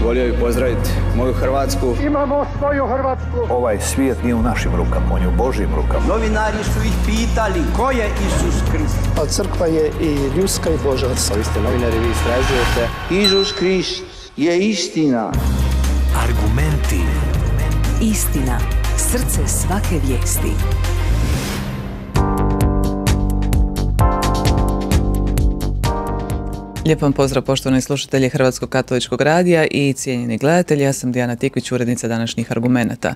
Volio bih pozdraviti moju Hrvatsku. Imamo svoju Hrvatsku. Ovaj svijet nije u našim rukama, on je u Božjim rukama. Novinari su ih pitali ko je Isus Krist. A crkva je i ljudska i Božja. Vi ste novinari, vi istražujete. Isus Krist je istina. Argumenti. Istina, srce svake vijesti. Lijep vam pozdrav poštovani slušatelji Hrvatskog katoličkog radija i cijenjeni gledatelji, ja sam Dijana Tikvić, urednica današnjih argumenata.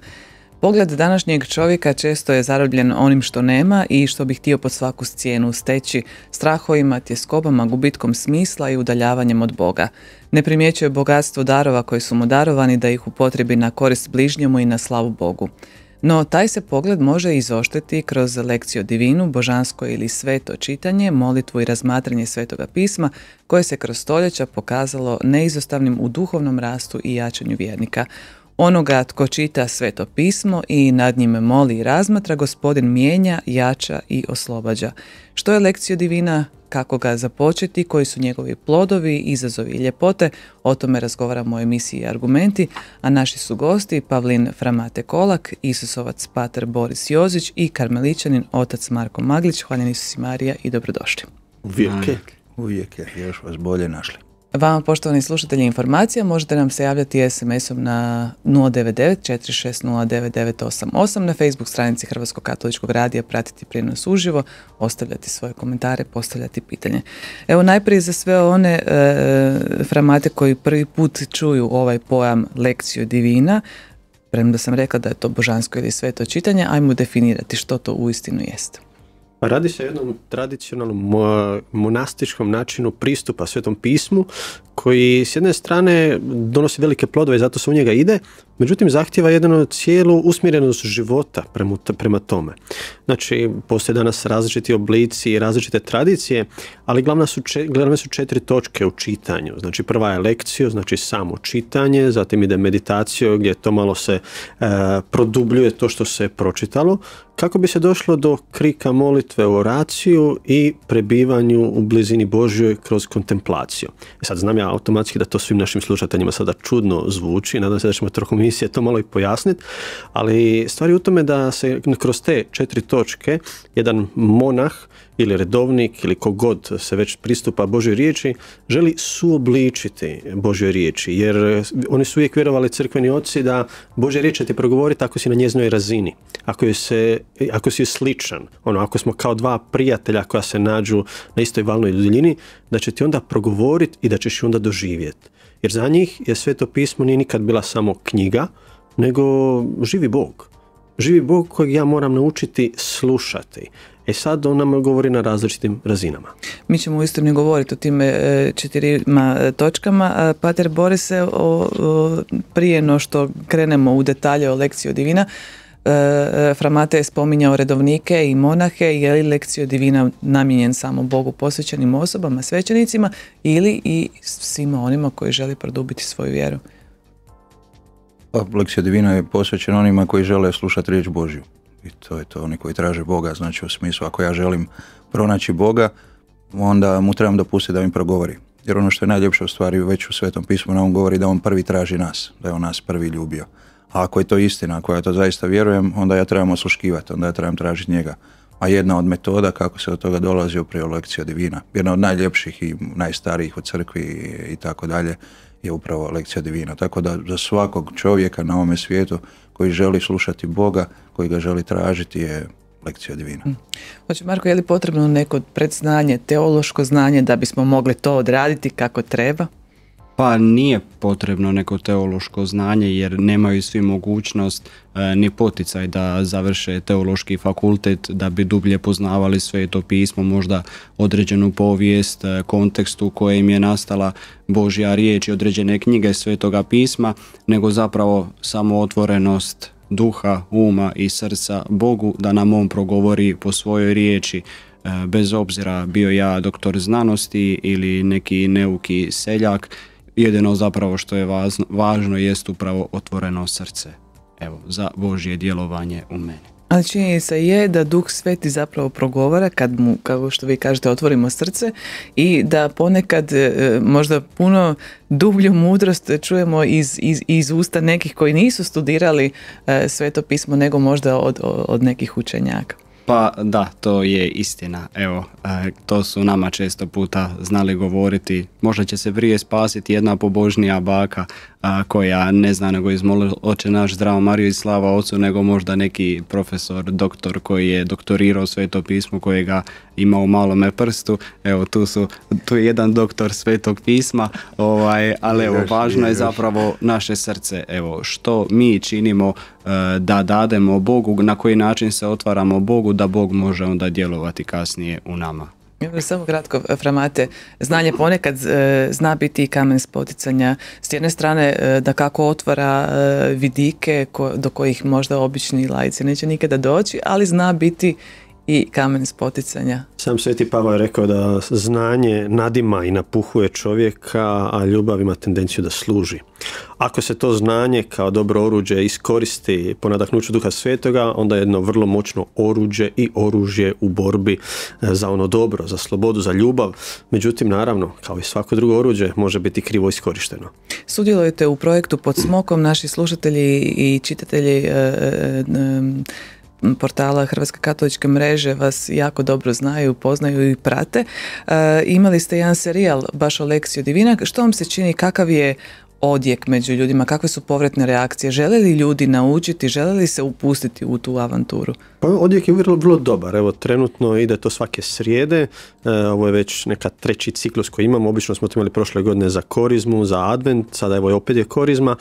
Pogled današnjeg čovjeka često je zarobljen onim što nema i što bi htio pod svaku cijenu steći, strahovima, tjeskobama, gubitkom smisla i udaljavanjem od Boga. Ne primjećuje bogatstvo darova koji su mu darovani da ih upotrijebi na korist bližnjemu i na slavu Bogu. No, taj se pogled može izoštriti kroz lekciju divinu, božansko ili sveto čitanje, molitvu i razmatranje svetoga pisma, koje se kroz stoljeća pokazalo neizostavnim u duhovnom rastu i jačanju vjernika. Onoga tko čita sveto pismo i nad njime moli i razmatra, Gospodin mijenja, jača i oslobađa. Što je lekcija divina, kako ga započeti, koji su njegovi plodovi, izazovi i ljepote, o tome razgovaramo u emisiji Argumenti, a naši su gosti Pavlin Framate Kolak, Isusovac pater Boris Jozić i karmeličanin otac Marko Maglić. Hvala Isus i Marija i dobrodošli. Uvijek je, još vas bolje našli. Vama, poštovani slušatelji, informacija možete nam se javljati SMS-om na 099 460 9988, na Facebook stranici Hrvatskog katoličkog radija pratiti prijenos uživo, ostavljati svoje komentare, postavljati pitanje. Evo najprije za sve one framate koji prvi put čuju ovaj pojam lekciju divina, premda sam rekla da je to božansko ili sveto čitanje, ajmo definirati što to uistinu jest. Radi se o jednom tradicionalnom monastičkom načinu pristupa Svetom pismu koji s jedne strane donosi velike plodove i zato se u njega ide, međutim zahtjeva jednu cijelu usmjerenost života prema tome. Znači, postoje danas različiti oblici i različite tradicije, ali glavne su 4 točke u čitanju. Znači, prva je lekcija, znači samo čitanje, zatim ide meditacija gdje to malo se produbljuje to što se pročitalo, kako bi se došlo do krika molitve u oraciju i prebivanju u blizini Božjoj kroz kontemplaciju. Sad znam ja automatski da to svim našim slušateljima sada čudno zvuči, nadam se da ćemo tokom emisije to malo i pojasniti, ali stvar je u tome da se kroz te 4 točke jedan monah ili redovnik ili kogod se već pristupa Božjoj riječi želi suobličiti Božjoj riječi, jer oni su uvijek vjerovali, crkveni oci, da Božja riječ će ti progovoriti ako si na njezinoj razini, ako si sličan, ako smo kao dva prijatelja koja se nađu na istoj valnoj duljini, da će ti onda progovoriti i da ćeš onda doživjeti. Jer za njih je Sveto pismo nije nikad bila samo knjiga, nego živi Bog. Živi Bog kojeg ja moram naučiti slušati. Sad on nam govori na različitim razinama. Mi ćemo uistinu govoriti o tim 4 točkama. Pater Borise, prije no što krenemo u detalje o lekciju divina, Framate je spominjao redovnike i monahe. Je li lekcija divina namijenjen samo Bogu posvećenim osobama, svećenicima, ili i svima onima koji žele produbiti svoju vjeru? Lekcija divina je posvećena onima koji žele slušati riječ Božju. I to je to, oni koji traže Boga. Znači, u smislu, ako ja želim pronaći Boga, onda mu trebam dopustiti da mi progovori. Jer ono što je najljepše u stvari već u Svetom pismu nam govori da on prvi traži nas, da je on nas prvi ljubio. A ako je to istina, ako ja to zaista vjerujem, onda ja trebam osluškivati, onda ja trebam tražiti njega. A jedna od metoda kako se od toga dolazi upravo lekcija divina. Jedna od najljepših i najstarijih u crkvi i tako dalje je upravo lekcija divina. Tako da za svakog čovjeka na ovome svijetu koji želi slušati Boga, koji ga želi tražiti, je lekcija divina. Znači, Marko, je li potrebno neko predznanje, teološko znanje da bismo mogli to odraditi kako treba? Pa nije potrebno neko teološko znanje jer nemaju svi mogućnost ni poticaj da završe teološki fakultet da bi dublje poznavali Sveto pismo, možda određenu povijest, kontekst u kojem je nastala Božja riječ i određene knjige Svetoga pisma, nego zapravo samo otvorenost duha, uma i srca Bogu da nam on progovori po svojoj riječi, bez obzira bio ja doktor znanosti ili neki neuki seljak. Jedino zapravo što je važno jest upravo otvoreno srce, evo, za Božje djelovanje u meni. Ali činjenica je da Duh Sveti zapravo progovara kad mu, kao što vi kažete, otvorimo srce i da ponekad možda puno dublju mudrost čujemo iz usta nekih koji nisu studirali Sveto pismo nego možda od nekih učenjaka. Pa da, to je istina. Evo, to su nama često puta znali govoriti. Možda će se prije spasiti jedna pobožnija baka koja ne zna nego izmoli Oče naš, Zdravo Mariju i slava Ocu, nego možda neki profesor, doktor koji je doktorirao Sveto pismo, kojega ima u malome prstu. Evo, tu je jedan doktor Svetog pisma, ali evo, važno je zapravo naše srce. Evo, što mi činimo da dademo Bogu, na koji način se otvaramo Bogu, da Bog može onda djelovati kasnije u nama. Samo kratko, Framate, znanje ponekad zna biti i kamen spoticanja. S jedne strane da kako otvara vidike do kojih možda obični laici neće nikada doći, ali zna biti i kamen spoticanja. Sam Sveti Pavao je rekao da znanje nadima i napuhuje čovjeka, a ljubav ima tendenciju da služi. Ako se to znanje kao dobro oruđe iskoristi po nadahnuću Duha Svetoga, onda je jedno vrlo moćno oruđe i oružje u borbi za ono dobro, za slobodu, za ljubav. Međutim, naravno, kao i svako drugo oruđe, može biti krivo iskorišteno. Sudjelujete u projektu Pod smokom, naši slušatelji i čitatelji portala Hrvatske katoličke mreže vas jako dobro znaju, poznaju i prate. Imali ste jedan serijal baš o Lectio Divina. Što vam se čini, kakav je odjek među ljudima, kakve su povratne reakcije? Žele li ljudi naučiti, žele li se upustiti u tu avanturu? Pa odjek je vrlo dobar. Evo, trenutno ide to svake srijede. Ovo je već neka treći ciklus koji imamo. Obično smo to imali prošle godine za korizmu, za advent. Sada evo opet je korizma.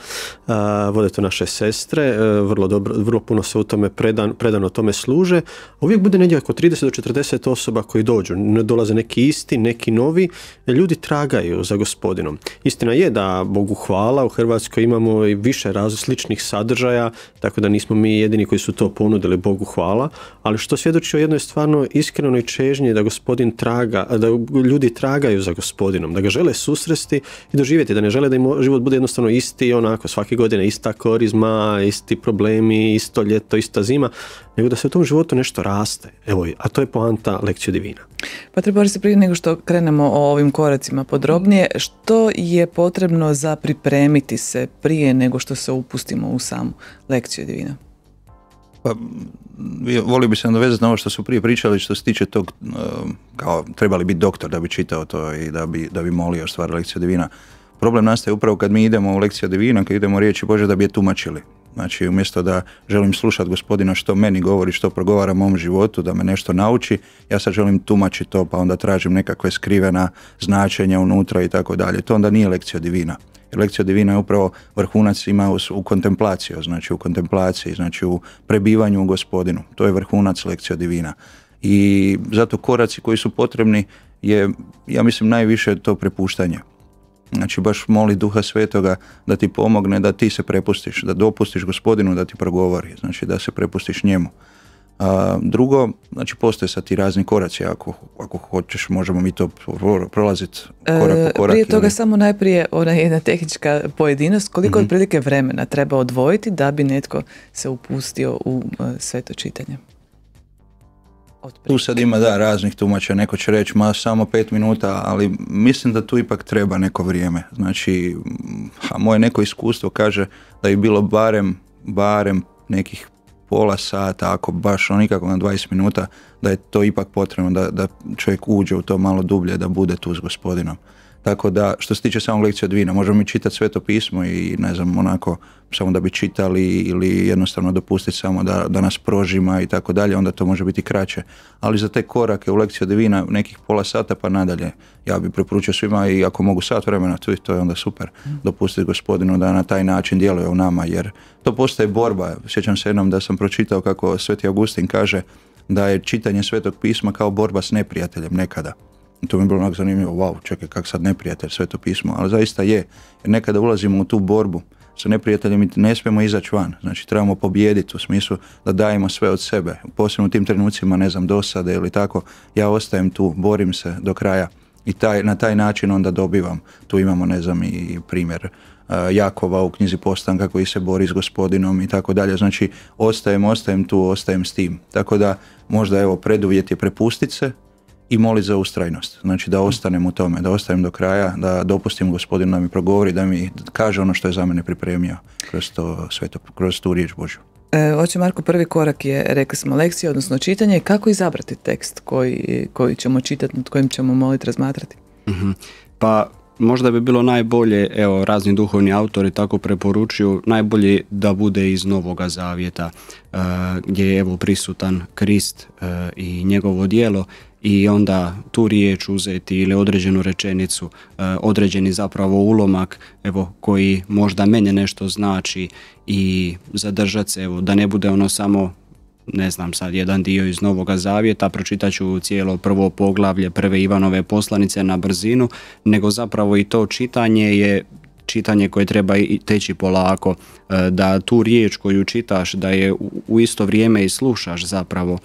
Vode to naše sestre. Vrlo dobro, vrlo puno se u tome predano tome služe. Uvijek bude negdje oko 30 do 40 osoba koji dođu. Dolaze neki isti, neki novi. Ljudi tragaju za Gospodinom. Istina je da Bogu hvala, u Hrvatskoj imamo i više sličnih sadržaja, tako da nismo mi jedini koji su to ponudili, Bogu hvala, ali što svjedoči o jednoj stvarno iskrenoj čežnji da Gospodin traga, da ljudi tragaju za Gospodinom, da ga žele susresti i doživjeti, da ne žele da im život bude jednostavno isti, onako svake godine ista korizma, isti problemi, isto ljeto, ista zima, nego da se u tom životu nešto raste. Evo, a to je poanta Lectio Divina. Patre Boris, prije nego što krenemo o ovim koracima podrobnije, što je potrebno za pripremiti se prije nego što se upustimo u samu Lectio Divina? Pa, volio bi se nadovezati na ovo što su prije pričali što se tiče tog, kao trebali biti doktor da bi čitao to i da bi molio stvar Lectio Divina. Problem nastaje upravo kad mi idemo u Lectio Divina, kad idemo riječi Bože da bi je tumačili. Znači, umjesto da želim slušati Gospodina što meni govori, što progovara mom životu, da me nešto nauči, ja sad želim tumačiti to, pa onda tražim nekakve skrivena značenja unutra i tako dalje. To onda nije Lectio Divina. Jer Lectio Divina je upravo vrhunac ima u kontemplaciji, znači u prebivanju u Gospodinu. To je vrhunac Lectio Divina. I zato koraci koji su potrebni je, ja mislim, najviše to prepuštanje. Znači baš moli Duha Svetoga da ti pomogne, da ti se prepustiš, da dopustiš Gospodinu da ti progovori, znači da se prepustiš njemu. Drugo, znači postoje sad ti razni koraci, ako hoćeš možemo mi to prolaziti korak po korak. Prije toga samo najprije ona jedna tehnička pojedinost, koliko otprilike vremena treba odvojiti da bi netko se upustio u sveto čitanje? Tu sad ima raznih tumača, neko će reći samo 5 minuta, ali mislim da tu ipak treba neko vrijeme. Znači, moje neko iskustvo kaže da je bilo barem nekih pola sata, ako baš nikako na 20 minuta, da je to ipak potrebno da čovjek uđe u to malo dublje, da bude tu s Gospodinom. Tako da, što se tiče samog Lectio Divina, možemo mi čitati Sveto pismo i ne znam, onako, samo da bi čitali ili jednostavno dopustiti samo da nas prožima i tako dalje, onda to može biti kraće. Ali za te korake u Lectio Divina nekih pola sata pa nadalje, ja bih preporučio svima i ako mogu sat vremena, to je onda super. Dopustiti Gospodinu da na taj način djeluje u nama, jer to postaje borba. Sjećam se jednom da sam pročitao kako Sveti Augustin kaže da je čitanje Svetog pisma kao borba s neprijateljem nekada. To mi je bilo onako zanimljivo, wow, čekaj, kak sad neprijatelj, Sveto pismo, ali zaista je, jer nekada ulazimo u tu borbu sa neprijateljem i ne smijemo izaći van, znači trebamo pobijediti u smislu da dajemo sve od sebe, posebno u tim trenucima, ne znam, dosade ili tako, ja ostajem tu, borim se do kraja I na taj način onda dobivam, tu imamo, ne znam, i primjer Jakova u knjizi Postanka koji se bori s Gospodinom i tako dalje. Znači, ostajem tu, ostajem s tim. Tako da, možda evo, preduvjet je prepustit se i moliti za ustrajnost. Znači, da ostanem u tome, da ostanem do kraja, da dopustim Gospodinu da mi progovori, da mi kaže ono što je za mene pripremio kroz tu riječ Božju. Oče Marko, prvi korak je, rekli smo, lekcija, odnosno čitanje. Kako izabrati tekst koji ćemo čitati, nad kojim ćemo moliti, razmatrati? Pa možda bi bilo najbolje, evo, razni duhovni autori tako preporučuju, najbolje da bude iz Novoga Zavjeta, gdje je evo prisutan Krist i njegovo djelo, i onda tu riječ uzeti ili određenu rečenicu, određeni zapravo ulomak, evo, koji možda meni nešto znači, i zadržati se, evo, da ne bude ono samo, ne znam, sad jedan dio iz Novoga Zavjeta, pročitat ću cijelo prvo poglavlje prve Ivanove poslanice na brzinu, nego zapravo i to čitanje je čitanje koje treba i teći polako, da tu riječ koju čitaš, da je u isto vrijeme i slušaš zapravo.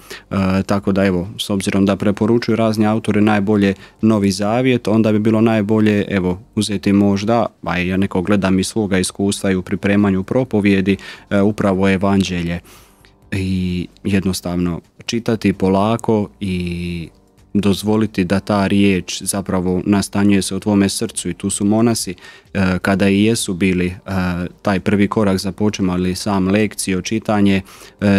Tako da, evo, s obzirom da preporučuju razni autori najbolje Novi Zavjet, onda bi bilo najbolje, evo, uzeti možda, a ja neko gledam iz svoga iskustva i u pripremanju propovjedi, upravo evanđelje. I jednostavno čitati polako i dozvoliti da ta riječ zapravo nastanjuje se u tvome srcu. I tu su monasi, kada i jesu bili taj prvi korak započemali sam lekciju, čitanje,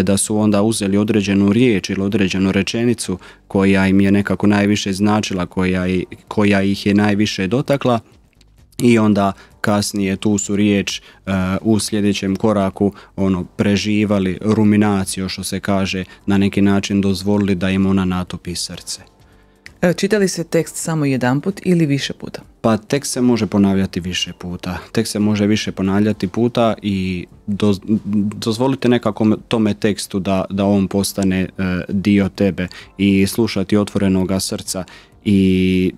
da su onda uzeli određenu riječ ili određenu rečenicu koja im je nekako najviše značila, koja ih je najviše dotakla, i onda kasnije tu su riječ u sljedećem koraku preživali, ruminaciju, što se kaže, na neki način dozvolili da im ona natopi srce. Čita li se tekst samo jedanput ili više puta? Pa tekst se može ponavljati više puta. Tekst se može više ponavljati puta i dozvolite nekako tome tekstu da on postane dio tebe i slušati otvorenoga srca, i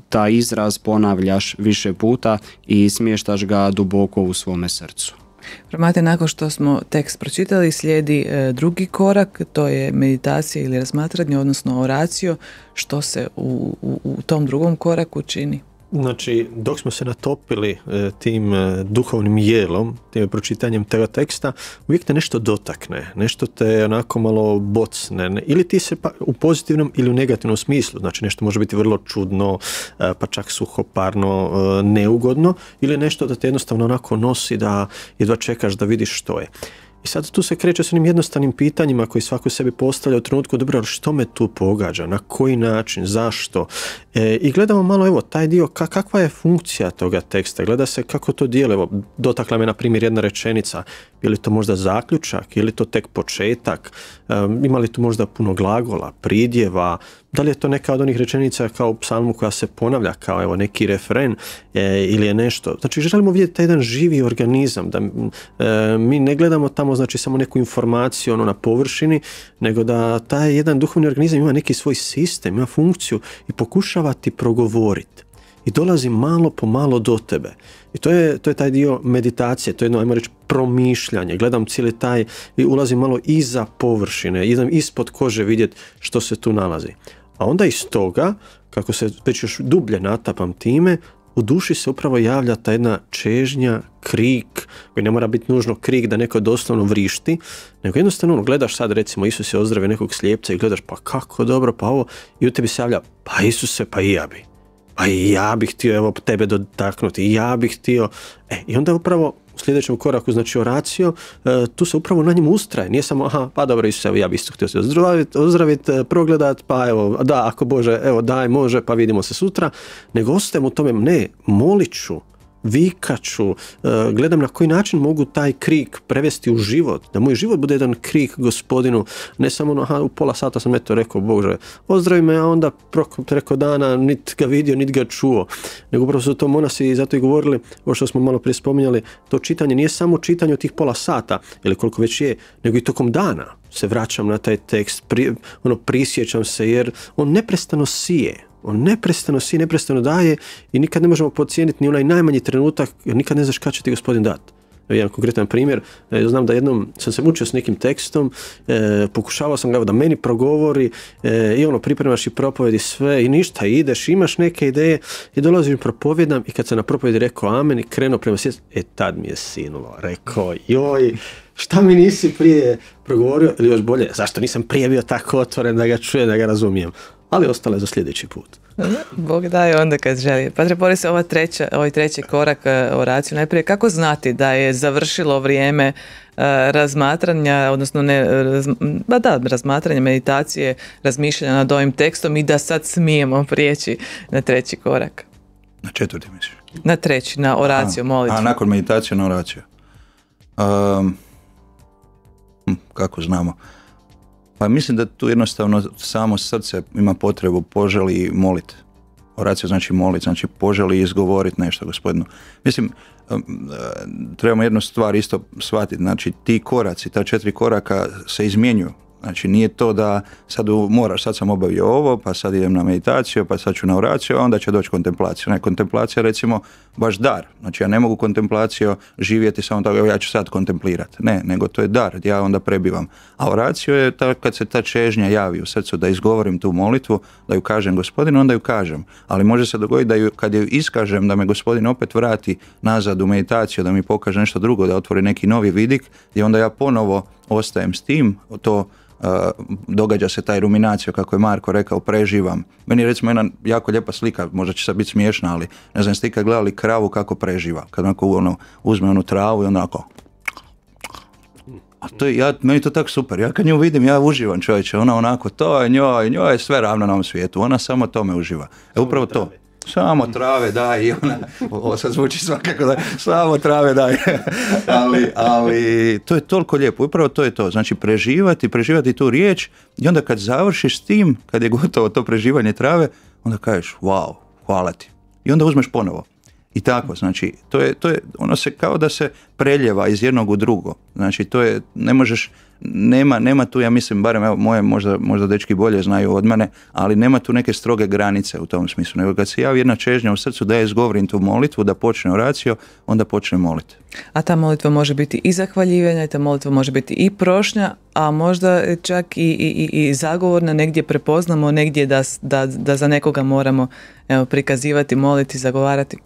taj izraz ponavljaš više puta i smještaš ga duboko u svome srcu. Mate, nakon što smo tekst pročitali, slijedi drugi korak, to je meditacija ili razmatranje, odnosno oracio. Što se u tom drugom koraku čini? Znači, dok smo se natopili tim duhovnim jelom, tim pročitanjem tega teksta, uvijek te nešto dotakne, nešto te onako malo bocne, ili ti se pa u pozitivnom ili u negativnom smislu, znači nešto može biti vrlo čudno, pa čak suhoparno, neugodno, ili nešto da te jednostavno onako nosi da jedva čekaš da vidiš što je. I sad tu se kreće s onim jednostavnim pitanjima koji svako sebi postavlja u trenutku, dobro, što me tu pogađa, na koji način, zašto? I gledamo malo, evo, taj dio, kakva je funkcija toga teksta, gleda se kako to djeluje. Evo, dotakla me na primjer jedna rečenica, je li to možda zaključak, je li to tek početak, ima li tu možda puno glagola, pridjeva, da li je to neka od onih rečenica kao u psalmu koja se ponavlja kao evo neki refren ili je nešto. Znači želimo vidjeti taj jedan živi organizam, da mi ne gledamo tamo znači samo neku informaciju na površini, nego da taj jedan duhovni organizam ima neki svoj sistem, ima funkciju i pokušava ti progovoriti. I dolazi malo po malo do tebe. I to je taj dio meditacije, to je jedno, ajmo reći, promišljanje. Gledam cijeli taj i ulazim malo iza površine, idem ispod kože vidjeti što se tu nalazi. A onda iz toga, kako se već još dublje natapam time, u duši se upravo javlja ta jedna čežnja, krik, koji ne mora biti nužno krik da neko doslovno vrišti, nego jednostavno gledaš sad, recimo, Isus je ozdravio nekog slijepca i gledaš, pa kako dobro, pa ovo, i u tebi se javlja, pa Isuse, pa i ja bi. Pa i ja bih htio evo tebe dotaknuti, i ja bih htio. I onda upravo u sljedećem koraku, znači oracio, tu se upravo na njemu ustraje. Nije samo, pa dobro Isus, evo ja bih isto htio se ozdraviti, progledat, pa evo, da, ako Bože, evo daj, može, pa vidimo se sutra. Nego ostajem u tome, ne, molit ću, vikaću, gledam na koji način mogu taj krik prevesti u život, da moj život bude jedan krik Gospodinu, ne samo u pola sata sam eto rekao, Bože, ozdravi me, a onda preko dana nit ga vidio, nit ga čuo, nego upravo su to monasi i zato i govorili, ovo što smo malo prije spominjali, to čitanje nije samo čitanje od tih pola sata, ili koliko već je, nego i tokom dana se vraćam na taj tekst, prisjećam se, jer on neprestano sije. On neprestano daje i nikad ne možemo podcijeniti ni onaj najmanji trenutak, jer nikad ne znaš kada će ti Gospodin dati. jedan konkretan primjer. Znam da jednom sam se mučio s nekim tekstom, pokušavao sam ga da meni progovori i pripremaš i propovedi sve i ništa, ideš, imaš neke ideje i dolazim, propovjedam i kad sam na propovedi rekao amen i krenuo prema svijetu, tad mi je sinulo, rekao joj, šta mi nisi prije progovorio, ili još bolje, zašto nisam prije bio tako otvoren da ga čujem, da ga razumijem, ali ostalo je za sljedeći put. Bog daje onda kad želi. Padre Boris, ovaj treći korak oraciju, najprije kako znati da je završilo vrijeme razmatranja, odnosno razmatranja, meditacije, razmišljanja nad ovim tekstom i da sad smijemo prijeći na treći korak? Na četvrti misliš? Na treći, na oraciju, molitvu. A nakon meditacije na oraciju. Kako znamo? Pa mislim da tu jednostavno samo srce ima potrebu, poželi moliti. Oracija znači moliti, znači poželi izgovoriti nešto Gospodinu. Mislim, trebamo jednu stvar isto shvatiti, znači ti koraci, ta 4 koraka se izmjenjuju. Znači nije to da sad moraš, sad sam obavio ovo, pa sad idem na meditaciju, pa sad ću na oraciju, a onda će doći kontemplacija. Ne, kontemplacija recimo baš dar. Znači ja ne mogu kontemplaciju živjeti samo tako, ja ću sad kontemplirati. Ne, nego to je dar, ja onda prebivam. A oraciju je kad se ta čežnja javi u srcu, da izgovorim tu molitvu, da ju kažem Gospodinu, onda ju kažem. Ali može se dogoditi da kad ju iskažem, da me Gospodin opet vrati nazad u meditaciju, da mi pokaže nešto drugo, da otvori neki novi vidik, i onda ja ponovo ostajem s tim, to događa se taj ruminacija, kako je Marko rekao, preživam. Meni je recimo jedna jako lijepa slika, možda će sad biti smiješna, ali ne znam, ste ikad gledali kravu kako preživa, kad onako uzme onu travu i onako. A to je, meni to tako super, ja kad nju vidim, ja uživam, čovječe, ona onako, to je njoj je sve ravno na ovom svijetu, ona samo tome uživa. Upravo to. Samo trave daj i ona, ovo sad zvuči svakako da samo trave daj, ali to je toliko lijepo, upravo to je to, znači preživati tu riječ i onda kad završiš s tim, kad je gotovo to preživanje trave, onda kažeš wow, hvala ti i onda uzmeš ponovo. I tako, znači, to je, ono se kao da se preljeva iz jednog u drugo, znači to je, ne možeš, nema tu, ja mislim, barem evo, moje možda dečki bolje znaju od mene, ali nema tu neke stroge granice u tom smislu, nego kad se javi jedna čežnja u srcu da ja izgovorim tu molitvu, da počne oraciju, onda počne moliti. A ta molitva može biti i zahvaljivanja, ta molitva može biti i prošnja, a možda čak i zagovorna, negdje prepoznamo, negdje da za nekoga moramo prikazivati, moliti, zagovarati.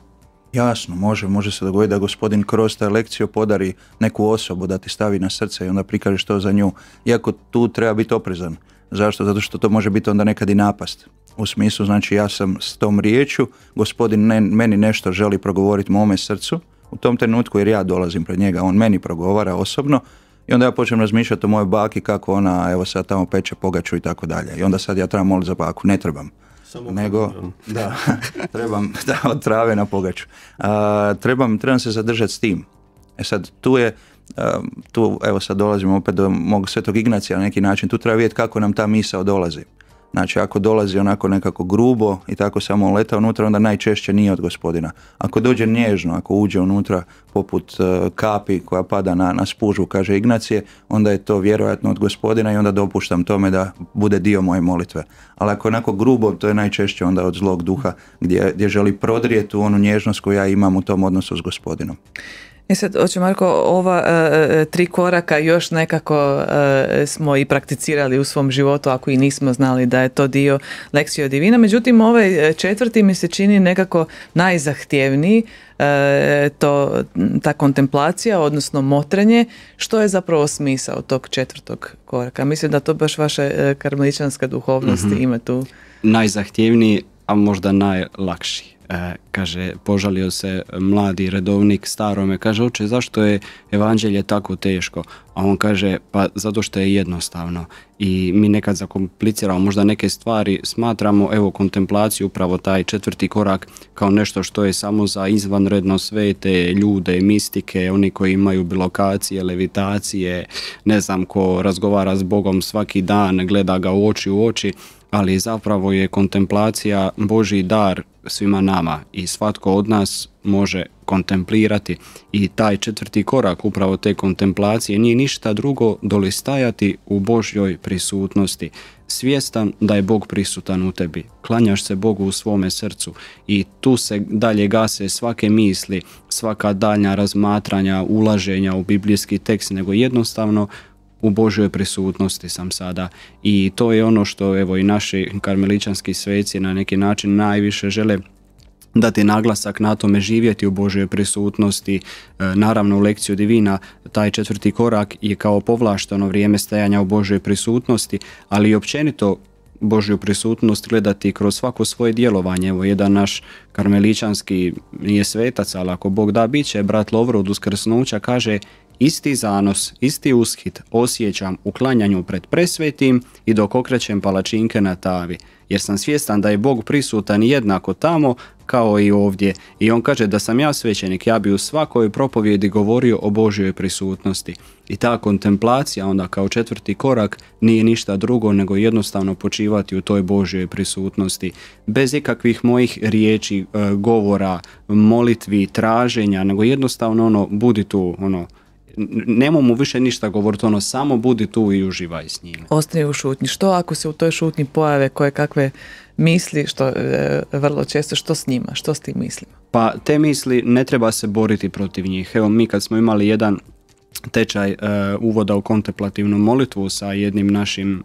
Jasno, može se dogoditi da Gospodin kroz taj lekciju podari neku osobu da ti stavi na srce i onda prikažeš to za nju. Iako tu treba biti oprezan. Zašto? Zato što to može biti onda nekad i napast. U smislu, znači ja sam s tom riječju, Gospodin meni nešto želi progovoriti mome srcu, u tom trenutku jer ja dolazim pred njega, on meni progovara osobno i onda ja počnem razmišljati o mojoj baki kako ona, evo sad tamo peče pogaču i tako dalje. I onda sad ja trebam moliti za baku, ne trebam. Nego, da, trebam od trave na pogaču. Trebam se zadržati s tim. Sad, tu evo sad dolazimo opet do mog Svetog Ignacija na neki način, tu treba vidjeti kako nam ta misao dolazi. Znači, ako dolazi onako nekako grubo i tako samo leta unutra, onda najčešće nije od Gospodina. Ako dođe nježno, ako uđe unutra poput kapi koja pada na spužu, kaže Ignacije, onda je to vjerojatno od Gospodina i onda dopuštam tome da bude dio moje molitve. Ali ako je onako grubo, to je najčešće onda od zlog duha gdje želi prodrijeti u onu nježnost koju ja imam u tom odnosu s Gospodinom. I sad, oče Marko, ova 3 koraka još nekako smo i prakticirali u svom životu, ako i nismo znali da je to dio Lectio Divina. Međutim, ovaj 4. mi se čini nekako najzahtjevniji, ta kontemplacija, odnosno motrenje. Što je zapravo smisao tog 4. koraka? Mislim da to baš vaša karmeličanska duhovnost ima tu. Najzahtjevniji, a možda najlakši. Kaže, požalio se mladi redovnik starome, kaže, oče, zašto je evanđelje tako teško? A on kaže, pa zato što je jednostavno i mi nekad zakompliciramo možda neke stvari, smatramo, evo, kontemplaciju, upravo taj 4. korak kao nešto što je samo za izvanredno svete ljude, mistike, oni koji imaju bilokacije, levitacije, ne znam, ko razgovara s Bogom svaki dan, gleda ga u oči, ali zapravo je kontemplacija Božji dar svima nama i svatko od nas može kontemplirati. I taj 4. korak upravo te kontemplacije nije ništa drugo doli stajati u Božjoj prisutnosti. Svjestan da je Bog prisutan u tebi. Klanjaš se Bogu u svome srcu i tu se dalje gase svake misli, svaka daljnja razmatranja, ulaženja u biblijski tekst, nego jednostavno u Božjoj prisutnosti sam sada. I to je ono što evo i naši karmeličanski sveci na neki način najviše žele dati naglasak na tome, živjeti u Božjoj prisutnosti. Naravno u lekciju divina taj 4. korak je kao povlašteno vrijeme stajanja u Božjoj prisutnosti, ali i općenito Božju prisutnost gledati kroz svako svoje djelovanje. Evo jedan naš karmeličanski, nije svetac, ali ako Bog da bit će, brat Lovro od uskrsnuća kaže: isti zanos, isti ushit osjećam u klanjanju pred presvetim i dok okrećem palačinke na tavi, jer sam svjestan da je Bog prisutan jednako tamo kao i ovdje. I on kaže da sam ja svećenik, ja bi u svakoj propovjedi govorio o Božjoj prisutnosti. I ta kontemplacija onda kao 4. korak nije ništa drugo nego jednostavno počivati u toj Božjoj prisutnosti. Bez ikakvih mojih riječi, govora, molitvi, traženja, nego jednostavno budi tu, nemo mu više ništa govoriti, samo budi tu i uživaj s njim. Ostane u šutnji. Što ako se u toj šutnji pojave koje kakve misli, što vrlo često, što s njima, što s tim mislima? Pa te misli ne treba se boriti protiv njih. Evo mi kad smo imali jedan tečaj uvoda u kontemplativnu molitvu sa jednim našim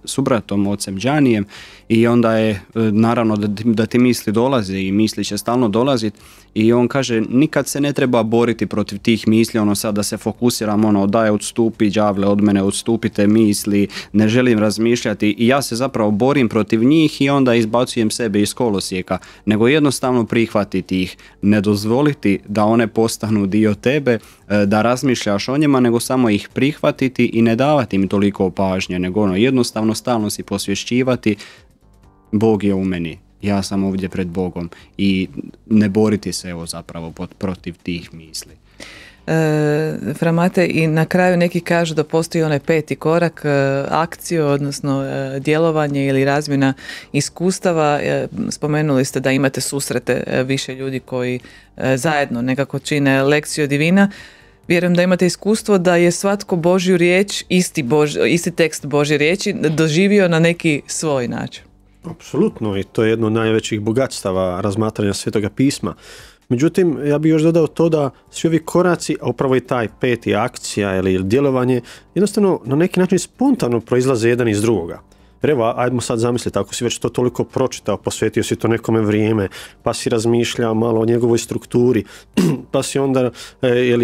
subratom, ocem Đanijem, i onda je naravno da ti misli dolaze i misli će stalno dolaziti i on kaže nikad se ne treba boriti protiv tih misli, sad da se fokusiram, daj odstupi đavle od mene, odstupite misli, ne želim razmišljati, i ja se zapravo borim protiv njih i onda izbacujem sebe iz kolosijeka, nego jednostavno prihvatiti ih, ne dozvoliti da one postanu dio tebe, da razmišljaš o njima, nego samo ih prihvatiti i ne davati im toliko pažnje, nego jednostavno stalno si posvješćivati Bog je u meni, ja sam ovdje pred Bogom, i ne boriti se zapravo protiv tih misli. Framate, i na kraju neki kažu da postoji onaj 5. korak, akciju, odnosno djelovanje ili razmjena iskustava. Spomenuli ste da imate susrete više ljudi koji zajedno nekako čine lekciju divina. Vjerujem da imate iskustvo da je svatko Božju riječ, isti tekst Božje riječi doživio na neki svoj način. Apsolutno, i to je jedno od najvećih bogatstava razmatranja Svetoga pisma. Međutim, ja bih još dodao to da svi ovi koraci, a upravo i taj 5. akcija ili djelovanje, jednostavno na neki način spontano proizlaze jedan iz drugoga. Jer evo, ajmo sad zamisliti, ako si već to toliko pročitao, posvetio si to nekome vrijeme, pa si razmišljao malo o njegovoj strukturi, pa si onda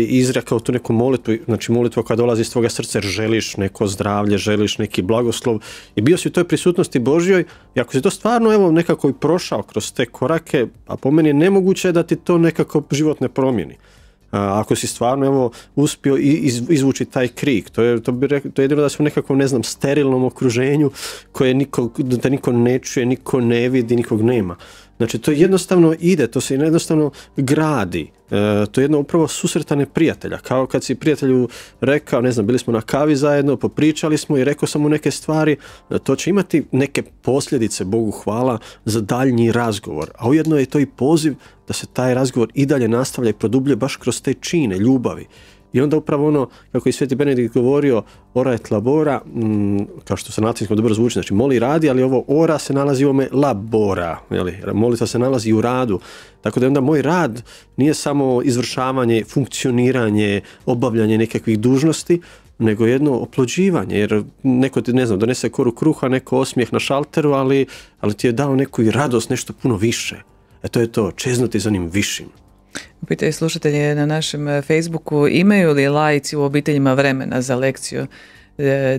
izrekao tu neku molitvu, znači molitvu koja dolazi iz tvoga srca, jer želiš neko zdravlje, želiš neki blagoslov i bio si u toj prisutnosti Božjoj, i ako si to stvarno nekako i prošao kroz te korake, a po meni je nemoguće da ti to nekako život ne promijeni. Ako si stvarno uspio izvući taj krik, to je jedino da si u nekakvom, sterilnom okruženju koje da niko ne čuje, niko ne vidi, nikog nema. Znači to jednostavno ide, to se jednostavno gradi. To je jedno upravo susretane prijatelja. Kao kad si prijatelju rekao, bili smo na kavi zajedno, popričali smo i rekao sam mu neke stvari, to će imati neke posljedice, Bogu hvala, za daljnji razgovor. A ujedno je to i poziv da se taj razgovor i dalje nastavlja i produbljuje baš kroz te čine, ljubavi. I onda upravo kako je Sveti Benedikt govorio, ora et labora, kao što se na latinskom dobro zvuči, znači moli radi, ali ovo ora se nalazi u ovome labora, molitva se nalazi u radu. Tako da onda moj rad nije samo izvršavanje, funkcioniranje, obavljanje nekakvih dužnosti, nego jedno oplođivanje, jer neko ti, donese koru kruha, neko osmijeh na šalteru, ali ti je dao neku i radost, nešto puno više. To je to, čeznuti za onim višim. Pitaju slušatelji na našem Facebooku, imaju li laici u obiteljima vremena za lekciju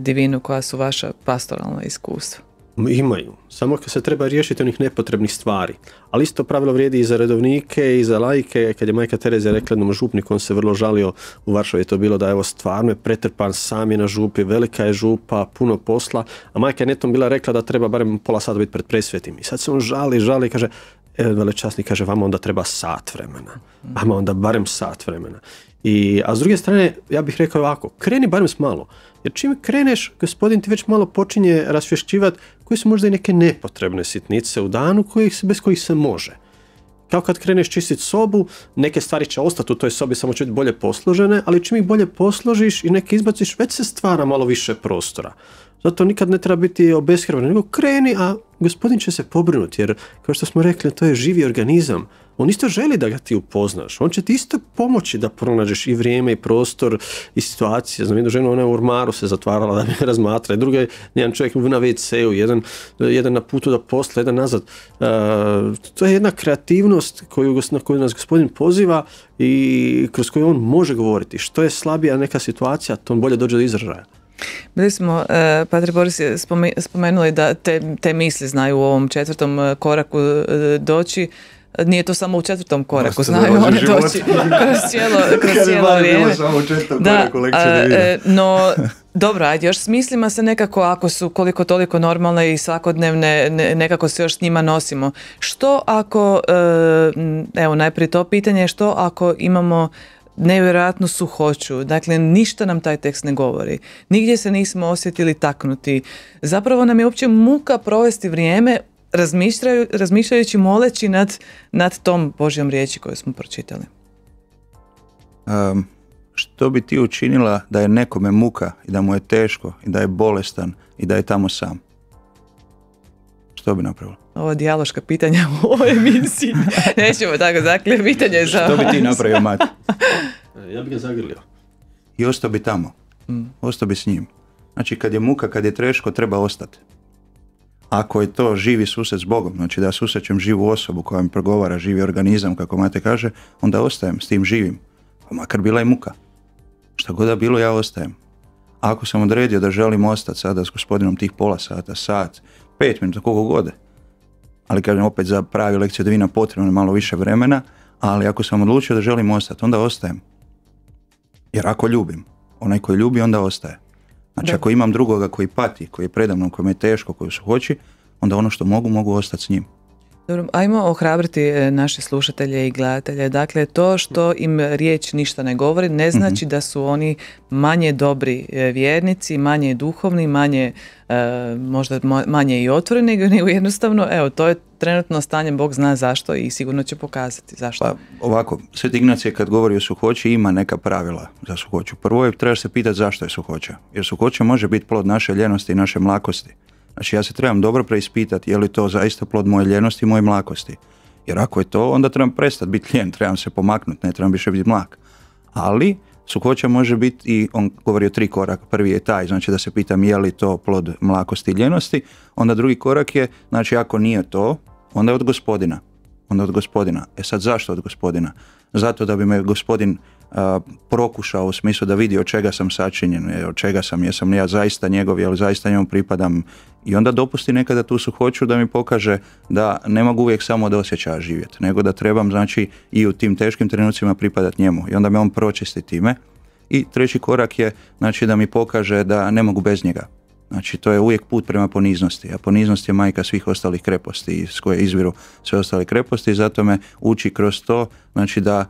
divinu, koja su vaša pastoralna iskustva? Imaju, samo kad se treba riješiti onih nepotrebnih stvari. Ali isto pravilo vrijedi i za redovnike i za laike. Kad je majka Terezija rekla jednom župniku, on se vrlo žalio, u Varšavi je to bilo da stvarno je pretrpan, sam je na župi, velika je župa, puno posla, a majka je netom bila rekla da treba barem pola sata biti pred presvetim. I sad se on žali i kaže, velečasnik kaže, vama onda treba sat vremena. Vama onda barem sat vremena. A s druge strane, ja bih rekao ovako, kreni barem s malo. Jer čim kreneš, Gospodin ti već malo počinje rasvješćivati koji su možda i neke nepotrebne sitnice u danu bez kojih se može. kao kad kreneš čistiti sobu, neke stvari će ostati u toj sobi, samo će biti bolje posložene, ali čim ih bolje posložiš i neke izbaciš, već se stvara malo više prostora. Zato nikad ne treba biti obeshrabreni, nego kreni, a Gospodin će se pobrinuti, jer kao što smo rekli, to je živi organizam. On isto želi da ga ti upoznaš. On će ti isto pomoći da pronađeš i vrijeme i prostor i situacije. Znam, jednu ženu, ona je u ormaru se zatvarala da me razmatra, druga je jedan čovjek na WC-u, jedan na putu da posla, jedan nazad. To je jedna kreativnost na koju nas Gospodin poziva i kroz koju on može govoriti. Što je slabija neka situacija, to on bolje dođe do izražaja. Bili smo, Padre Boris je spomenuli da te misli znaju u ovom 4. koraku doći. Nije to samo u 4. koraku, znaju one doći kroz cijelo vrijeme. Da, no, dobro, ajde, još s mislima se nekako, ako su koliko toliko normalne i svakodnevne, nekako se još s njima nosimo. Što ako, evo najprije to pitanje, što ako imamo nevjerojatnu suhoću, dakle ništa nam taj tekst ne govori, nigdje se nismo osjetili taknuti, zapravo nam je uopće muka provesti vrijeme razmišljajući, moleći nad tom Božjom riječi koju smo pročitali. Što bi ti učinila da je nekome muka i da mu je teško i da je bolestan i da je tamo sam? Što bi napravila? Ovo dijaloška pitanja u ovoj emisiji. Nećemo tako, dakle, pitanje je za... Što bi ti napravio, Mati? Ja bi ga zagrlio. I ostao bi tamo. Ostao bi s njim. Znači, kad je muka, kad je teško, treba ostati. Ako je to živi susret s Bogom, znači da susrećem živu osobu koja mi progovara, živi organizam, kako Mate kaže, onda ostajem s tim živim. Pa makar bila i muka. Šta god da bilo, ja ostajem. A ako sam odredio da želim ostati sada s Gospodinom tih pola sata, sat, 5 minuta, koliko god, ali kažem opet za pravi lekciju divina potrebno je malo više vremena, ali ako sam odlučio da želim ostati, onda ostajem. Jer ako ljubim, onaj koji ljubi, onda ostaje. Znači ako imam drugoga koji pati, koji je predamnom, koji me je teško, koji su hoći, onda ono što mogu ostati s njim. Dobro, ajmo ohrabriti naše slušatelje i gledatelje. Dakle, to što im riječ ništa ne govori ne znači da su oni manje dobri vjernici, manje duhovni, manje možda manje i otvoreni, nego jednostavno, evo, to je trenutno stanje, Bog zna zašto i sigurno će pokazati zašto. Pa ovako, Sveti Ignacije kad govori o suhoći ima neka pravila za suhoću. Prvo je, trebaš se pitati zašto je suhoća. Jer suhoća može biti plod naše ljenosti i naše mlakosti. Znači ja se trebam dobro preispitati je li to zaista plod moje ljenosti i moje mlakosti. Jer ako je to, onda trebam prestati biti ljen, trebam se pomaknuti, ne trebam više biti mlak. Ali suhoća može biti i, on govori o 3 koraka. Prvi je taj, znači da se pitam je li to plod mlakosti i ljenosti. Onda drugi korak je, znači ako nije to, onda je od Gospodina. Onda od Gospodina. E sad zašto od Gospodina? Zato da bi me Gospodin prokušao u smislu da vidi od čega sam sačinjen, od čega sam, jesam li ja zaista njegov, jel zaista njemu pripadam, i onda dopusti nekada tu suhoću da mi pokaže da ne mogu uvijek samo od osjećaja živjeti, nego da trebam, znači, i u tim teškim trenucima pripadati njemu, i onda me on pročisti time. I treći korak je, znači, da mi pokaže da ne mogu bez njega. Znači, to je uvijek put prema poniznosti, a poniznost je majka svih ostalih kreposti s koje izviru sve ostale kreposti, i zato me uči kroz to, znači da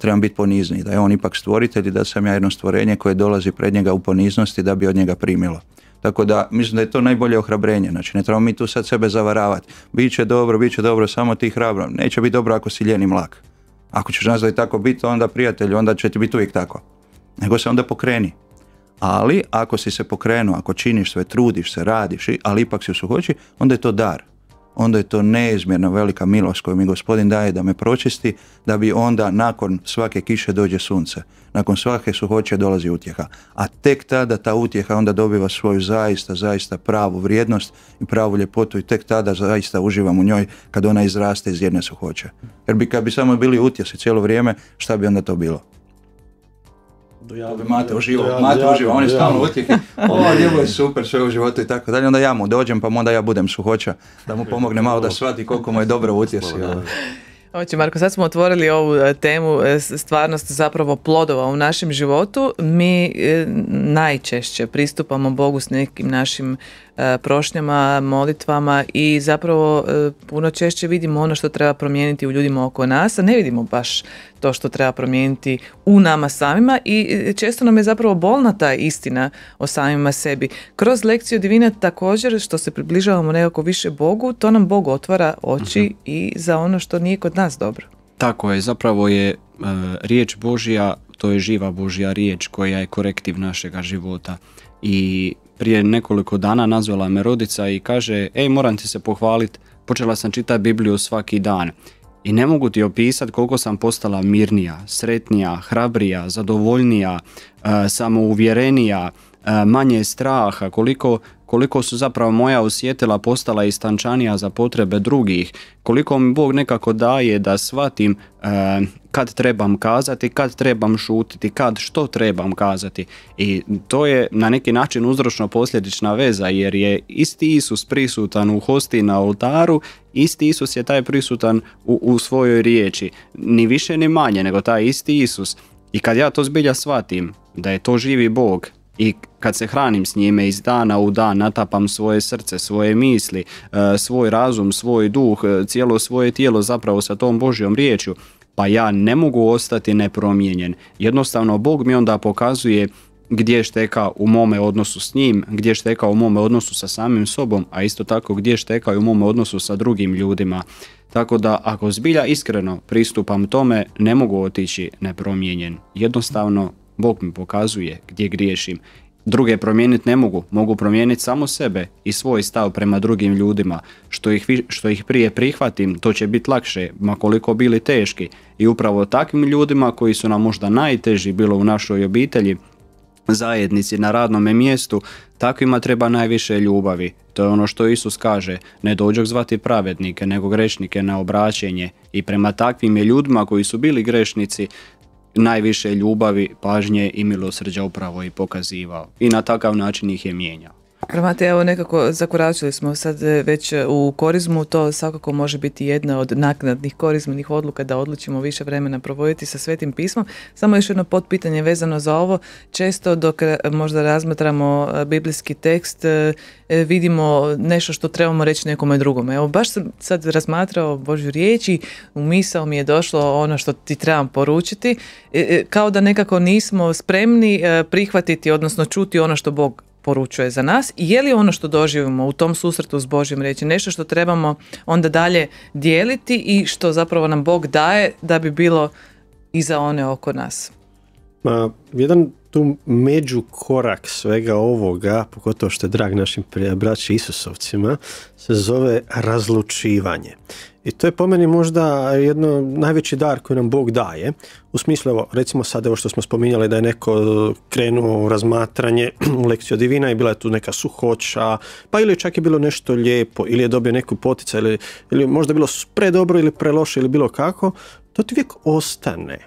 trebam biti ponizniji, da je on ipak stvoritelj i da sam ja jedno stvorenje koje dolazi pred njega u poniznosti da bi od njega primilo. Tako da mislim da je to najbolje ohrabrenje, znači ne trebamo mi tu sad sebe zavaravati. Biće dobro, samo ti hrabro. Neće biti dobro ako si lijen i mlak. Ako ćeš nazvati tako biti, onda prijatelj, onda će ti biti uvijek tako. Nego se onda pokreni. Ali ako si se pokrenuo, ako činiš sve, trudiš se, radiš, ali ipak si u suhoći, onda je to dar. Onda je to neizmjerno velika milost koju mi Gospodin daje da me pročisti, da bi onda nakon svake kiše dođe sunce. Nakon svake suhoće dolazi utjeha. A tek tada ta utjeha onda dobiva svoju zaista pravu vrijednost i pravu ljepotu, i tek tada zaista uživam u njoj kad ona izraste iz jedne suhoće. Jer kad bi samo bili utjesi cijelo vrijeme, šta bi onda to bilo? Mate uživa, on je stalno utjehi, ovo je super, sve u životu i tako dalje, onda ja mu dođem pa onda ja budem suhoća, da mu pomogne malo da shvati koliko mu je dobro utjesi. Oće, Marko, sad smo otvorili ovu temu stvarnost zapravo plodova u našem životu. Mi najčešće pristupamo Bogu s nekim našim prošnjama, molitvama i zapravo puno češće vidimo ono što treba promijeniti u ljudima oko nas, a ne vidimo baš to što treba promijeniti u nama samima i često nam je zapravo bolna ta istina o samima sebi. Kroz lekciju divina također što se približavamo nekako više Bogu, to nam Bog otvara oči i za ono što nije kod nas dobro. Tako je, zapravo je riječ Božja, to je živa Božja riječ koja je korektiv našega života. I prije nekoliko dana nazvala me rodica i kaže, moram ti se pohvaliti, počela sam čitati Bibliju svaki dan. I ne mogu ti opisati koliko sam postala mirnija, sretnija, hrabrija, zadovoljnija, samouvjerenija, manje straha, koliko su zapravo moja osjetila postala istančanija za potrebe drugih, koliko mi Bog nekako daje da shvatim kad trebam kazati, kad trebam šutiti, kad što trebam kazati. I to je na neki način uzročno-posljedična veza, jer je isti Isus prisutan u hostiji na oltaru, isti Isus je taj prisutan u svojoj riječi, ni više ni manje nego taj isti Isus. I kad ja to zbilja shvatim da je to živi Bog, i kad se hranim s njime iz dana u dan, natapam svoje srce, svoje misli, svoj razum, svoj duh, cijelo svoje tijelo zapravo sa tom Božjom riječju, pa ja ne mogu ostati nepromijenjen. Jednostavno Bog mi onda pokazuje gdje šteka u mome odnosu s njim, gdje šteka u mome odnosu sa samim sobom, a isto tako gdje šteka u mome odnosu sa drugim ljudima. Tako da ako zbilja iskreno pristupam tome, ne mogu otići nepromijenjen. Jednostavno Bog mi pokazuje gdje griješim. Druge promijeniti ne mogu promijeniti samo sebe i svoj stav prema drugim ljudima. Što ih prije prihvatim, to će biti lakše, ma koliko bili teški. I upravo takvim ljudima koji su nam možda najteži bilo u našoj obitelji, zajednici, na radnome mjestu, takvima treba najviše ljubavi. To je ono što Isus kaže, ne dođoh zvati pravednike, nego grešnike na obraćenje. I prema takvim je ljudima koji su bili grešnici, najviše ljubavi, pažnje i milosrđa upravo i pokazivao. I na takav način ih je mijenjao. Mate, evo nekako zakoračili smo sad već u korizmu, to svakako može biti jedna od naknadnih korizmenih odluka da odlučimo više vremena provoditi sa Svetim pismom. Samo još jedno potpitanje vezano za ovo. Često dok možda razmatramo biblijski tekst vidimo nešto što trebamo reći nekome drugome. Evo baš sam sad razmatrao Božju riječ i u misao mi je došlo ono što ti trebam poručiti, kao da nekako nismo spremni prihvatiti, odnosno čuti ono što Bog poručuje za nas. Je li ono što doživimo u tom susretu s Božjim riječi nešto što trebamo onda dalje dijeliti i što zapravo nam Bog daje da bi bilo i za one oko nas? Jedan tu međukorak svega ovoga, pogotovo što je drag našim braći Isusovcima, se zove razlučivanje. I to je po meni možda jedno najveći dar koji nam Bog daje. U smislu, evo, recimo sad evo što smo spominjali da je neko krenuo u razmatranje u lekciju divina i bila je tu neka suhoća, pa ili čak je bilo nešto lijepo, ili je dobio neku poticaj, ili možda bilo predobro ili preloše ili bilo kako, to ti uvijek ostane.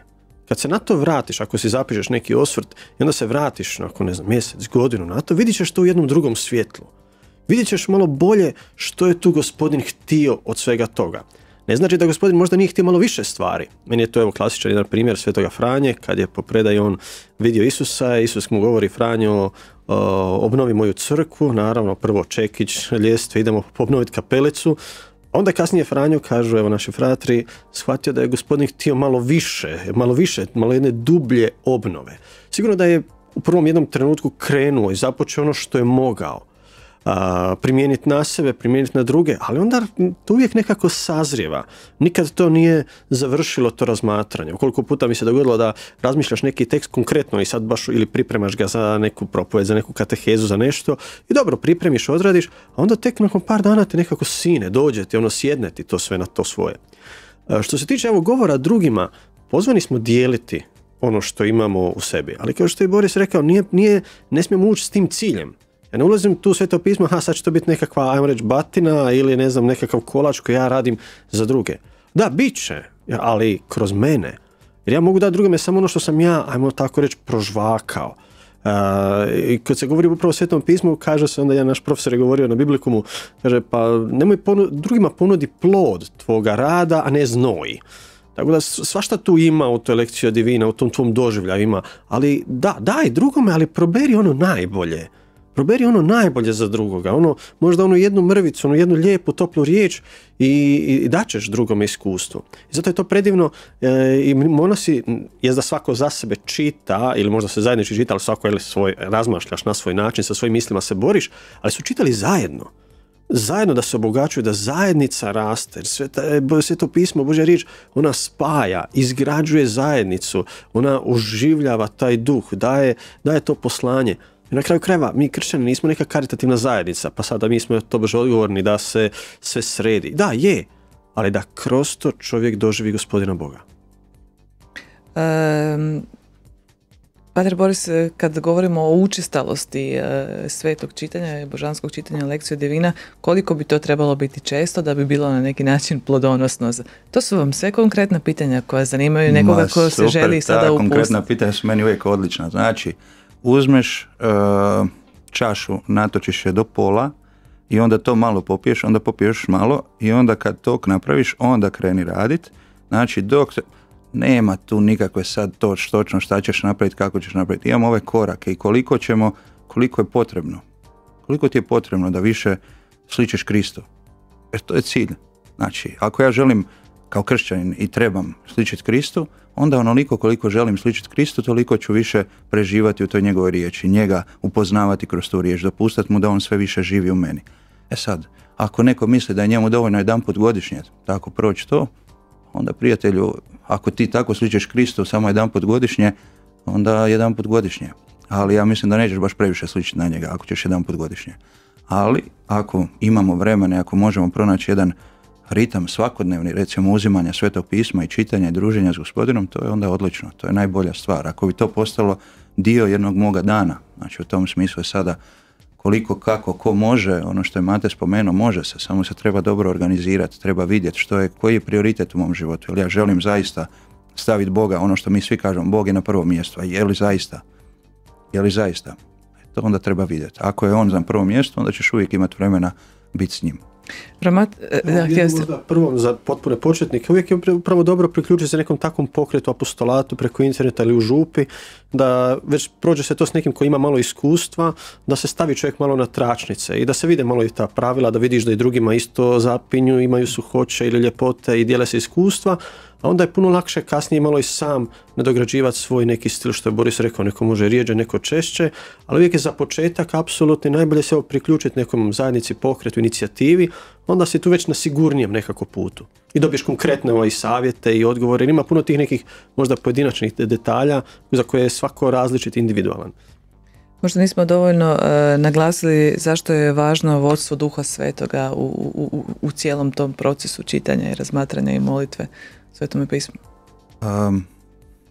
Kad se na to vratiš, ako si zapišeš neki osvrt i onda se vratiš nakon, mjesec, godinu na to, vidit ćeš to u jednom drugom svjetlu. Vidjet ćeš malo bolje što je tu Gospodin htio od svega toga. Ne znači da Gospodin možda nije htio malo više stvari. Meni je to evo klasičan jedan primjer Svetoga Franje, kad je po predaji on vidio Isusa, Isus mu govori: Franjo, obnovi moju crkvu, naravno prvo čekić, ljestve, idemo obnoviti kapelicu. Onda kasnije Franjo, kažu evo naši fratri, shvatio da je Gospodin htio malo više, malo jedne dublje obnove. Sigurno da je u prvom jednom trenutku krenuo i započeo ono što je mogao. Primijeniti na sebe, primijeniti na druge, ali onda to uvijek nekako sazrijeva. Nikad to nije završilo to razmatranje. Koliko puta mi se dogodilo da razmišljaš neki tekst konkretno i sad baš ili pripremaš ga za neku propoved, za neku katehezu, za nešto i dobro, pripremiš, odradiš, a onda tek nakon par dana te nekako sine, dođe ti, sjedne ti to sve na to svoje. Što se tiče govora drugima, pozvani smo dijeliti ono što imamo u sebi, ali kao što je Boris rekao, ne smijemo ući s tim ciljem. Ja ne ulazim tu u Sveto pismo, sad će to biti nekakva, ajmo reći, batina ili nekakav kolač koji ja radim za druge. Da, bit će, ali kroz mene. Jer ja mogu dati drugome samo ono što sam ja, ajmo tako reći, prožvakao. I kad se govori upravo o Svetom pismu, kaže se, onda jedan naš profesor je govorio na Biblikumu, kaže, pa nemoj drugima ponudi plod tvoga rada, a ne znoj. Tako da svašta tu ima u toj lekciji divina, u tom tvom doživljaju ima, ali daj drugome, ali proberi ono najbolje. Proberi ono najbolje za drugoga, možda onu jednu mrvicu, onu jednu lijepu, toplu riječ i daćeš drugome iskustvo. I zato je to predivno i monasi, jest da svako za sebe čita, ili možda se zajednički čita, ali svako razmašljaš na svoj način, sa svojim mislima se boriš, ali su čitali zajedno. Zajedno da se obogaćuju, da zajednica raste. Sve to pismo, Božja riječ, ona spaja, izgrađuje zajednicu, ona oživljava taj duh, daje to poslanje. I na kraju krajeva, mi kršćani nismo neka karitativna zajednica, pa sada mi smo tobože odgovorni da se sve sredi. Da, je, ali da kroz to čovjek doživi Gospodina Boga. Pater Boris, kad govorimo o učestalosti svetog čitanja i božanskog čitanja Lekcije divina, koliko bi to trebalo biti često da bi bilo na neki način plodonosno? To su vam sve konkretna pitanja koja zanimaju nekoga ko se želi sada upustiti. Konkretna pitanja su meni uvijek odlična. Znači, uzmeš čašu, natočiš je do pola i onda to malo popiješ, onda popiješ malo i onda kad to napraviš, onda kreni radit. Znači, nema tu nikakve sad točno šta ćeš napraviti, kako ćeš napraviti. Imamo ove korake i koliko je potrebno. Koliko ti je potrebno da više sličiš Kristu. Jer to je cilj. Znači, ako ja želim kao kršćanin i trebam sličiti Kristu, onda onoliko koliko želim sličiti Kristu, toliko ću više preživati u toj njegovoj riječi, njega upoznavati kroz tu riječ, dopustati mu da on sve više živi u meni. E sad, ako neko misli da je njemu dovoljno jedanput godišnje tako proći to, onda prijatelju, ako ti tako sličiš Kristu samo jedanput godišnje, onda jedanput godišnje. Ali ja mislim da nećeš baš previše sličiti na njega ako ćeš jedanput godišnje. Ali ako imamo vremena, ako možemo pronaći jedan ritam svakodnevni, recimo uzimanja Svetog pisma i čitanja i druženja s Gospodinom, to je onda odlično, to je najbolja stvar. Ako bi to postalo dio jednog moga dana, znači u tom smislu je sada koliko, kako, ko može, ono što je Mate spomenuo, može se, samo se treba dobro organizirati, treba vidjeti koji je prioritet u mom životu. Jer ja želim zaista staviti Boga, ono što mi svi kažemo, Bog je na prvo mjesto, a je li zaista? To onda treba vidjeti. Ako je on za prvo mjesto, onda ćeš uvijek imati vremena biti s njim. Prvo za potpune početnike uvijek je upravo dobro priključiti se nekom takvom pokretu, apostolatu preko interneta ili u župi, da već prođe se to s nekim koji ima malo iskustva, da se stavi čovjek malo na tračnice i da se vide malo i ta pravila, da vidiš da i drugima isto zapinju, imaju suhoće ili ljepote i dijele se iskustva, a onda je puno lakše kasnije malo i sam nadograđivati svoj neki stil, što je Boris rekao, neko može rijeđe, neko češće, ali uvijek je za početak apsolutno najbolje se priključiti nekom zajednici, pokretu, inicijativi, onda si tu već na sigurnijem nekako putu. I dobiješ konkretne savjete i odgovore, jer ima puno tih nekih možda pojedinačnih detalja za koje je svako različit, individualan. Možda nismo dovoljno naglasili zašto je važno vodstvo Duha Svetoga u cijelom tom procesu čitanja i razmatranja i molitve Svetome pismu.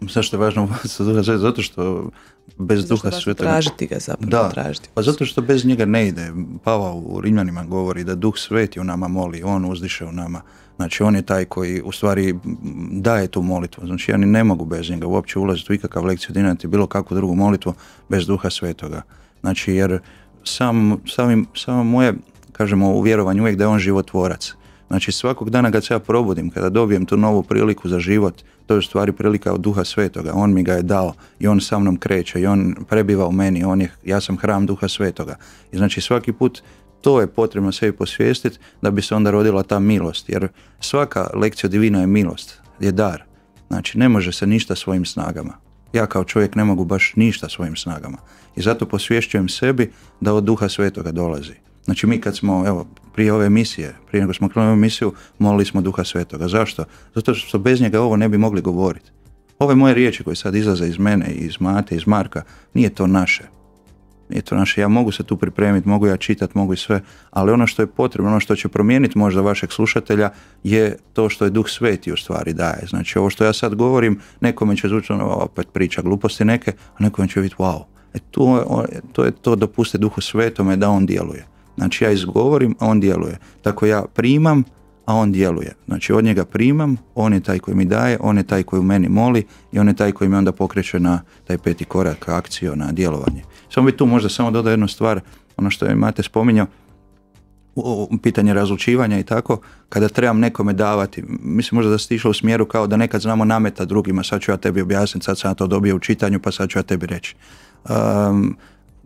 Zašto je važno vodstvo Duha Svetoga? Zato što bez Duha Svetoga... Tražiti ga zapravo. Tražiti. Pa zato što bez njega ne ide. Pavao u Rimljanima govori da Duh Sveti u nama moli, on uzdiše u nama. Znači on je taj koji u stvari daje tu molitvu. Znači ja ni ne mogu bez njega uopće ulaziti u ikakav lekciju dinati bilo kakvu drugu molitvu bez Duha Svetoga. Znači jer samo moje, kažemo, u vjerovanju uvijek da je on životvorac. Znači svakog dana kad se ja probudim, kada dobijem tu novu priliku za život, to je u stvari prilika od Duha Svetoga. On mi ga je dao i on sa mnom kreće i on prebiva u meni. Ja sam hram Duha Svetoga. I znači svaki put to je potrebno sebi posvijestiti da bi se onda rodila ta milost. Jer svaka lekcija divina je milost, je dar. Znači ne može se ništa svojim snagama. Ja kao čovjek ne mogu baš ništa svojim snagama. I zato posvješćujem sebi da od Duha Svetoga dolazi. Znači mi kad smo, prije ove emisije, prije nego smo krenuli ovu emisiju, molili smo Duha Svetoga. Zašto? Zato što bez njega ovo ne bi mogli govoriti. Ove moje riječi koje sad izlaze iz mene, iz Mate, iz Marka, nije to naše. Ja mogu se tu pripremiti, mogu ja čitati, mogu i sve, ali ono što je potrebno, ono što će promijeniti možda vašeg slušatelja je to što je Duh Sveti u stvari daje. Znači ovo što ja sad govorim, nekome će zvučiti opet priča gluposti neke, a nekome će vidjeti wow. To je to dopusti Duhu Svetome da on djeluje. Znači ja izgovorim, a on djeluje. Tako ja primam, a on djeluje. Znači od njega primam, on je taj koji mi daje, on je taj koji u meni moli i on je taj koji me onda pokreće na taj peti korak, akciju, na djelovanje. Samo bi tu možda samo dodao jednu stvar, ono što je Mate spominjao, pitanje razlučivanja i tako, kada trebam nekome davati, mislim možda da ste išli u smjeru kao da nekad znamo nameta drugima, sad ću ja tebi objasniti, sad sam ja to dobio u čitanju, pa sad ću ja tebi reći.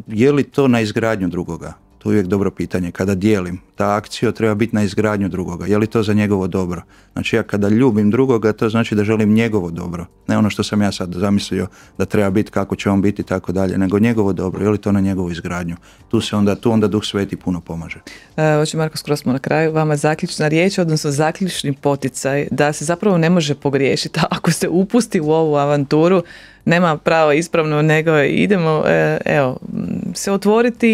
je li to na izgradnju drugoga? To je uvijek dobro pitanje. Kada dijelim, ta akcija treba biti na izgradnju drugoga. Je li to za njegovo dobro? Znači ja kada ljubim drugoga, to znači da želim njegovo dobro. Ne ono što sam ja sad zamislio da treba biti, kako će on biti i tako dalje, nego njegovo dobro. Je li to na njegovu izgradnju? Tu onda Duh Sveti puno pomaže. Hoće Marko, skroz smo na kraju. Vama zaključna riječ, odnosno zaključni poticaj da se zapravo ne može pogriješiti. Ako se upusti u ovu avanturu, nema pravo ispravno, nego idemo se otvoriti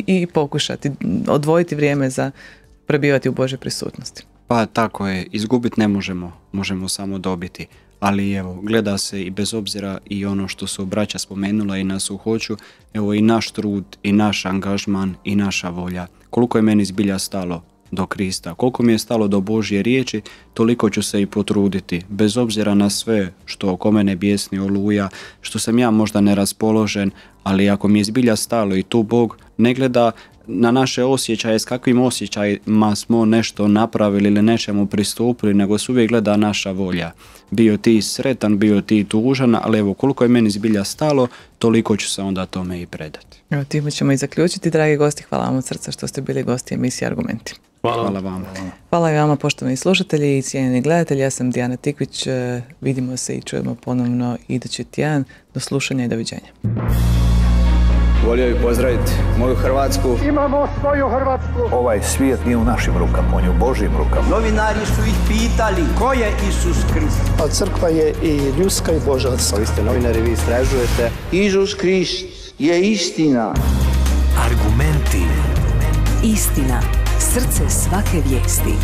i pokušati odvojiti vrijeme za prebivati u Božoj prisutnosti. Pa tako je, izgubiti ne možemo samo dobiti. Ali evo, gleda se i bez obzira i ono što su braća spomenula i na suhoću, evo i naš trud, i naš angažman, i naša volja. Koliko je meni zbilja stalo do Krista, koliko mi je stalo do Božje riječi, toliko ću se i potruditi, bez obzira na sve što oko mene bijesni oluja, što sam ja možda neraspoložen, ali ako mi je zbilja stalo i tu Bog ne gleda na naše osjećaje, s kakvim osjećajima smo nešto napravili ili nečemu pristupili, nego se uvijek gleda naša volja. Bio ti sretan, bio ti tužan, ali evo koliko je meni zbilja stalo, toliko ću se onda tome i predati. Evo, time ćemo i zaključiti. Dragi gosti, hvala vam od srca što ste bili gosti emisije Argumenti. Hvala vam. Hvala i vama, poštovani slušatelji i cijenjeni gledatelji. Ja sam Dijana Tikvić. Vidimo se i čujemo ponovno idući tjedan. Do slušanja i doviđenja. Volio bih pozdraviti moju Hrvatsku. Imamo svoju Hrvatsku. Ovaj svijet nije u našim rukama, on je u Božjim rukama. Novinari su ih pitali ko je Isus Krist. A crkva je i ljudska i božanska. Vi ste novinari, vi istražujete. Isus Krist je istina. Argumenti. Istina, srce svake vijesti.